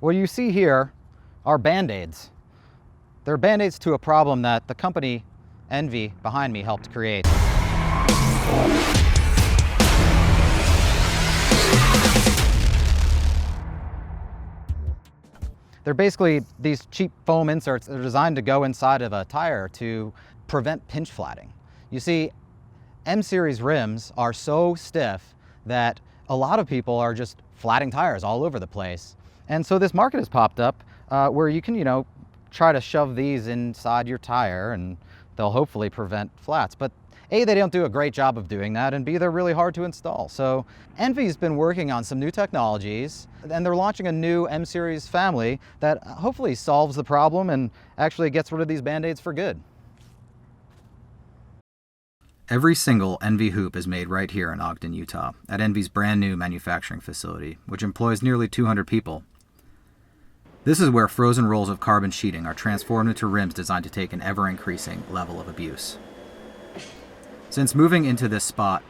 What you see here are Band-Aids. They're Band-Aids to a problem that the company Enve behind me helped create. They're basically these cheap foam inserts that are designed to go inside of a tire to prevent pinch flatting. You see, M-Series rims are so stiff that a lot of people are just flatting tires all over the place. And so this market has popped up where you can, try to shove these inside your tire and they'll hopefully prevent flats. But A, they don't do a great job of doing that, and B, they're really hard to install. So Enve's been working on some new technologies, and they're launching a new M-Series family that hopefully solves the problem and actually gets rid of these Band-Aids for good. Every single Enve hoop is made right here in Ogden, Utah, at Enve's brand new manufacturing facility, which employs nearly 200 people. This is where frozen rolls of carbon sheeting are transformed into rims designed to take an ever-increasing level of abuse. Since moving into this spot,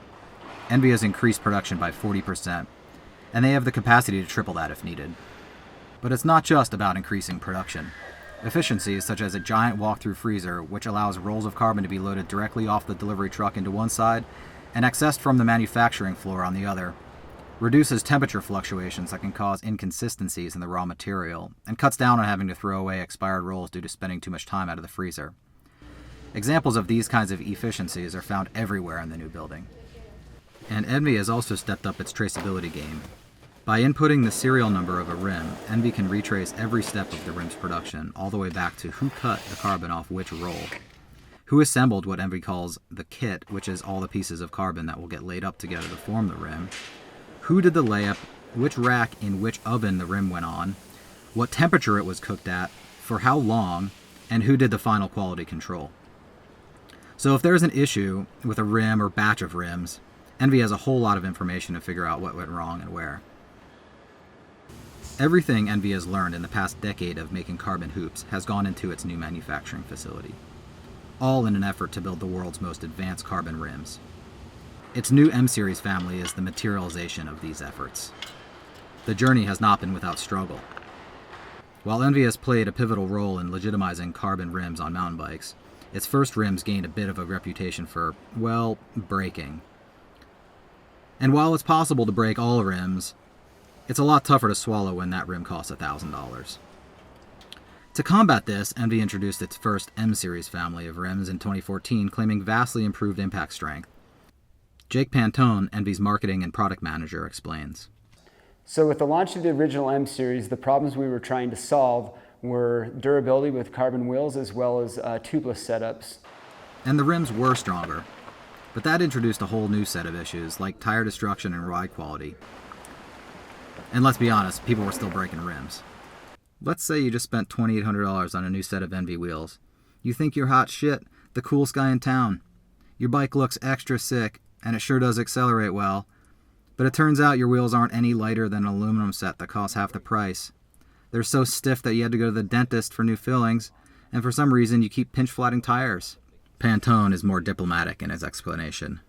Enve has increased production by 40%, and they have the capacity to triple that if needed. But it's not just about increasing production. Efficiencies such as a giant walk-through freezer, which allows rolls of carbon to be loaded directly off the delivery truck into one side and accessed from the manufacturing floor on the other, reduces temperature fluctuations that can cause inconsistencies in the raw material, and cuts down on having to throw away expired rolls due to spending too much time out of the freezer. Examples of these kinds of efficiencies are found everywhere in the new building. And Enve has also stepped up its traceability game. By inputting the serial number of a rim, Enve can retrace every step of the rim's production, all the way back to who cut the carbon off which roll, who assembled what Enve calls the kit, which is all the pieces of carbon that will get laid up together to form the rim, who did the layup, which rack in which oven the rim went on, what temperature it was cooked at, for how long, and who did the final quality control. So if there's an issue with a rim or batch of rims, Enve has a whole lot of information to figure out what went wrong and where. Everything Enve has learned in the past decade of making carbon hoops has gone into its new manufacturing facility, all in an effort to build the world's most advanced carbon rims. Its new M-Series family is the materialization of these efforts. The journey has not been without struggle. While Enve has played a pivotal role in legitimizing carbon rims on mountain bikes, its first rims gained a bit of a reputation for, well, breaking. And while it's possible to break all rims, it's a lot tougher to swallow when that rim costs $1,000. To combat this, Enve introduced its first M-Series family of rims in 2014, claiming vastly improved impact strength. Jake Pantone, Enve's marketing and product manager, explains. So with the launch of the original M-Series, the problems we were trying to solve were durability with carbon wheels as well as tubeless setups. And the rims were stronger, but that introduced a whole new set of issues like tire destruction and ride quality. And let's be honest, people were still breaking rims. Let's say you just spent $2,800 on a new set of Enve wheels. You think you're hot shit, the coolest guy in town. Your bike looks extra sick, and it sure does accelerate well. But it turns out your wheels aren't any lighter than an aluminum set that costs half the price. They're so stiff that you had to go to the dentist for new fillings, and for some reason you keep pinch flatting tires. Pantone is more diplomatic in his explanation.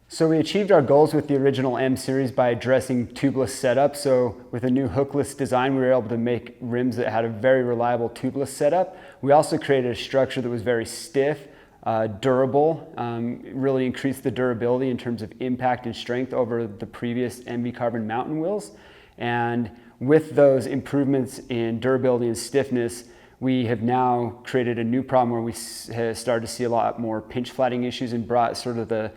So we achieved our goals with the original M-Series by addressing tubeless setup. So with a new hookless design, we were able to make rims that had a very reliable tubeless setup. We also created a structure that was very stiff, durable, really increased the durability in terms of impact and strength over the previous Enve carbon mountain wheels. And with those improvements in durability and stiffness, we have now created a new problem where we have started to see a lot more pinch flatting issues and brought sort of the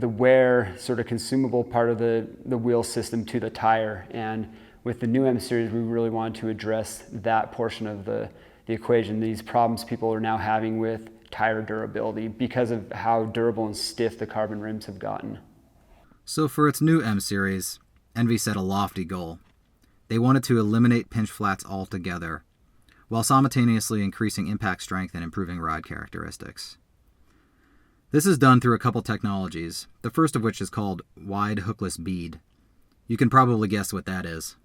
wear sort of consumable part of the wheel system to the tire. And with the new M-Series, we really wanted to address that portion of the equation, these problems people are now having with tire durability because of how durable and stiff the carbon rims have gotten. So for its new M-Series, Enve set a lofty goal. They wanted to eliminate pinch flats altogether, while simultaneously increasing impact strength and improving ride characteristics. This is done through a couple technologies, the first of which is called wide hookless bead. You can probably guess what that is.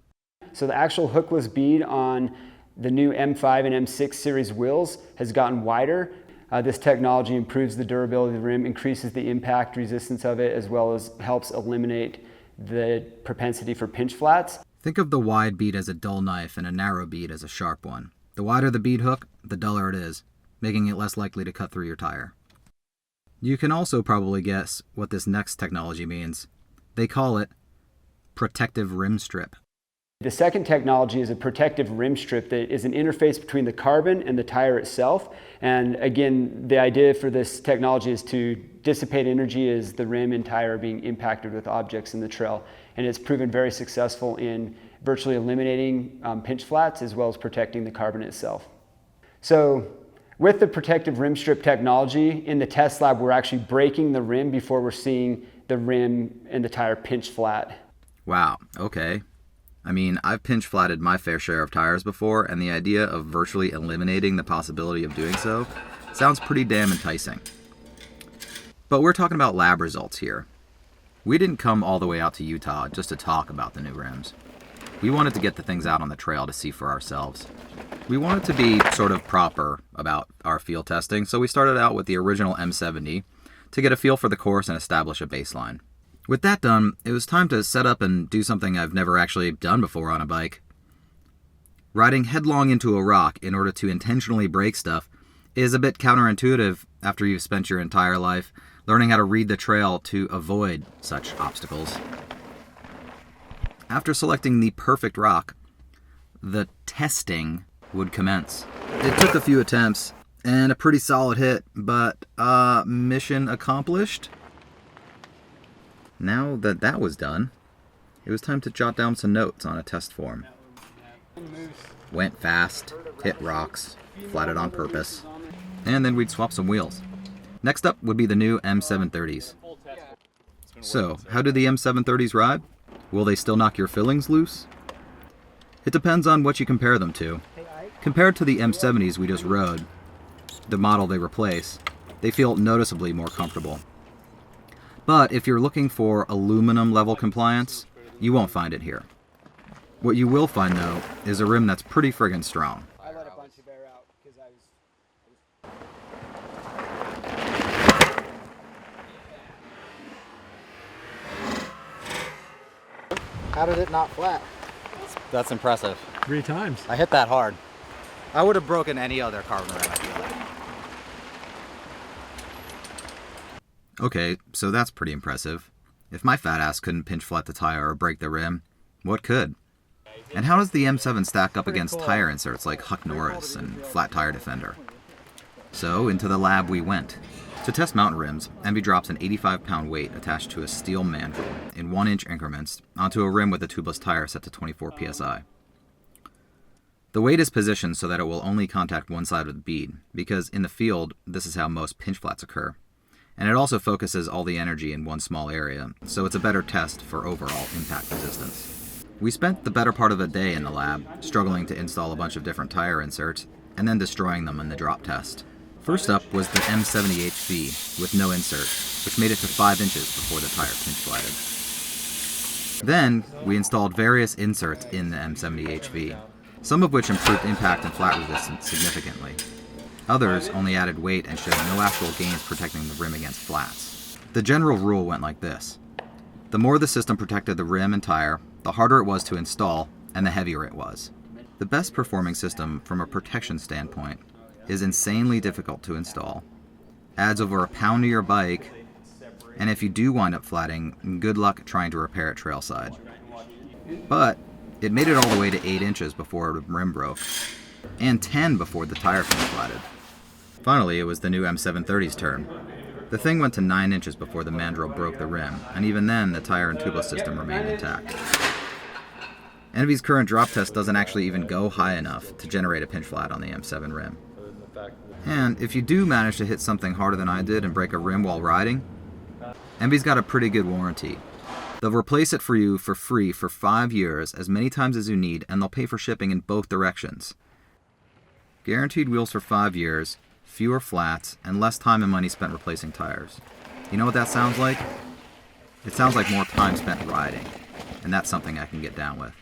So the actual hookless bead on the new M5 and M6 series wheels has gotten wider. This technology improves the durability of the rim, increases the impact resistance of it, as well as helps eliminate the propensity for pinch flats. Think of the wide bead as a dull knife and a narrow bead as a sharp one. The wider the bead hook, the duller it is, making it less likely to cut through your tire. You can also probably guess what this next technology means. They call it protective rim strip. The second technology is a protective rim strip that is an interface between the carbon and the tire itself. And again, the idea for this technology is to dissipate energy as the rim and tire are being impacted with objects in the trail. And it's proven very successful in virtually eliminating pinch flats as well as protecting the carbon itself. So with the protective rim strip technology, in the test lab, we're actually breaking the rim before we're seeing the rim and the tire pinch flat. Wow, okay. I mean, I've pinch flatted my fair share of tires before, and the idea of virtually eliminating the possibility of doing so sounds pretty damn enticing. But we're talking about lab results here. We didn't come all the way out to Utah just to talk about the new rims. We wanted to get the things out on the trail to see for ourselves. We wanted to be sort of proper about our field testing, so we started out with the original M70 to get a feel for the course and establish a baseline. With that done, it was time to set up and do something I've never actually done before on a bike. Riding headlong into a rock in order to intentionally break stuff is a bit counterintuitive after you've spent your entire life learning how to read the trail to avoid such obstacles. After selecting the perfect rock, the testing would commence. It took a few attempts and a pretty solid hit, but mission accomplished? Now that that was done, it was time to jot down some notes on a test form. Went fast, hit rocks, flatted on purpose, and then we'd swap some wheels. Next up would be the new M730s. So, how do the M730s ride? Will they still knock your fillings loose? It depends on what you compare them to. Compared to the M70s we just rode, the model they replace, they feel noticeably more comfortable. But if you're looking for aluminum level compliance, you won't find it here. What you will find though is a rim that's pretty friggin' strong. I let a bunch of air out because I was... How did it not flat? That's impressive. 3 times. I hit that hard. I would have broken any other carbon rim, I feel like. Okay, so that's pretty impressive. If my fat ass couldn't pinch flat the tire or break the rim, what could? And how does the M7 stack up against tire inserts like Huck Norris and Flat Tire Defender? So, into the lab we went. To test mountain rims, Enve drops an 85-pound weight attached to a steel mandrel in 1-inch increments onto a rim with a tubeless tire set to 24 psi. The weight is positioned so that it will only contact one side of the bead, because in the field, this is how most pinch flats occur. And it also focuses all the energy in one small area, so it's a better test for overall impact resistance. We spent the better part of a day in the lab, struggling to install a bunch of different tire inserts, and then destroying them in the drop test. First up was the M70HV with no insert, which made it to 5 inches before the tire pinch flatted. Then, we installed various inserts in the M70HV, some of which improved impact and flat resistance significantly. Others only added weight and showed no actual gains protecting the rim against flats. The general rule went like this. The more the system protected the rim and tire, the harder it was to install, and the heavier it was. The best performing system from a protection standpoint is insanely difficult to install, adds over a pound to your bike, and if you do wind up flatting, good luck trying to repair it trailside. But it made it all the way to 8 inches before the rim broke, and 10 before the tire pinch flatted. Finally, it was the new M730's turn. The thing went to 9 inches before the mandrel broke the rim, and even then the tire and tubeless system remained intact. Enve's current drop test doesn't actually even go high enough to generate a pinch flat on the M7 rim. And if you do manage to hit something harder than I did and break a rim while riding, Enve's got a pretty good warranty. They'll replace it for you for free for 5 years, as many times as you need, and they'll pay for shipping in both directions. Guaranteed wheels for 5 years, fewer flats, and less time and money spent replacing tires. You know what that sounds like? It sounds like more time spent riding, and that's something I can get down with.